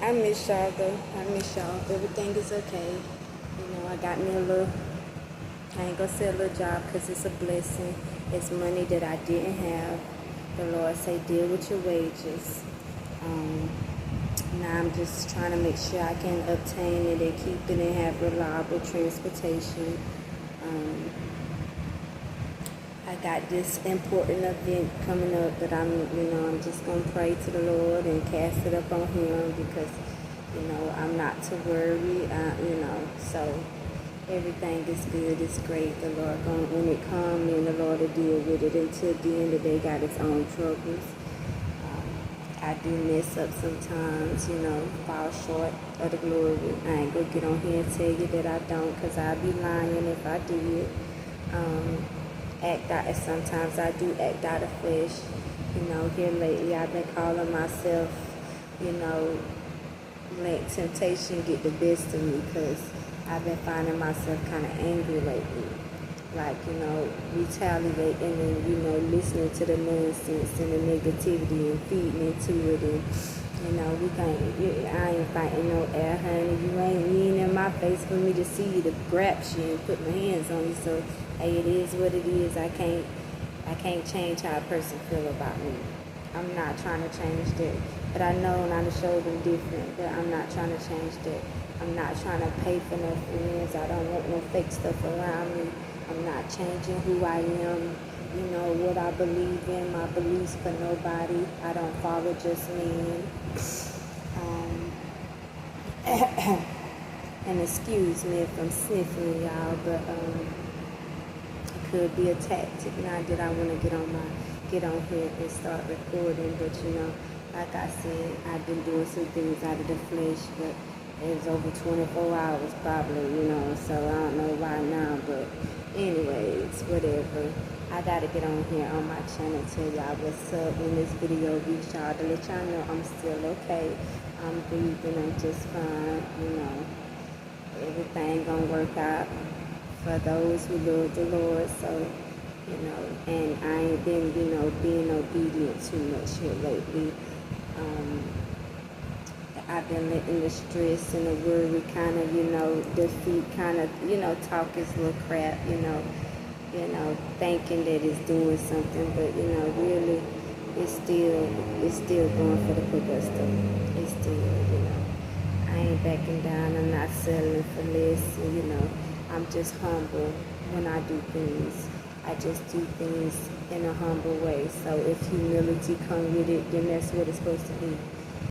I miss y'all though. I miss y'all. Everything is okay. I got me a little, I ain't gonna say a little job because it's a blessing. It's money that I didn't have. The Lord say deal with your wages. Now I'm just trying to make sure I can obtain it and keep it and have reliable transportation. I got this important event coming up that I'm just going to pray to the Lord and cast it up on Him because, I'm not to worry, so everything is good, it's great. The Lord, when it comes, and the Lord will deal with it until the end of the day, got its own troubles. I do mess up sometimes, fall short of the glory. I ain't going to get on here and tell you that I don't because I'd be lying if I did. Sometimes I do act out of flesh. Here lately I've been calling myself, let temptation get the best of me because I've been finding myself kind of angry lately. Like, retaliating and, listening to the nonsense and the negativity and feeding into it. And, I ain't fighting no air, honey. You ain't in my face for me to see you, to grab you and put my hands on you. So, hey, it is what it is. I can't change how a person feel about me. I'm not trying to change that. But I know and I show them different, but I'm not trying to change that. I'm not trying to pay for no friends. I don't want no fake stuff around me. I'm not changing who I am, what I believe in, my beliefs for nobody. I don't follow just men. And excuse me if I'm sniffing, y'all, but it could be a tactic. Not that I want to get on here and start recording, but like I said, I've been doing some things out of the flesh, but it was over 24 hours probably, so I don't know why now, but anyways, whatever. I gotta get on here on my channel and tell y'all what's up when this video reach y'all, to let y'all know I'm still okay. I'm breathing, I'm just fine, everything gonna work out for those who love the Lord, so, and I ain't been, being obedient too much here lately. I've been letting the stress and the worry kind of, defeat kind of, talk his little crap, thinking that it's doing something, but, really, it's still going for the quicker stuff. It's still, I ain't backing down. I'm not settling for less, I'm just humble when I do things. I just do things in a humble way. So if humility comes with it, then that's what it's supposed to be.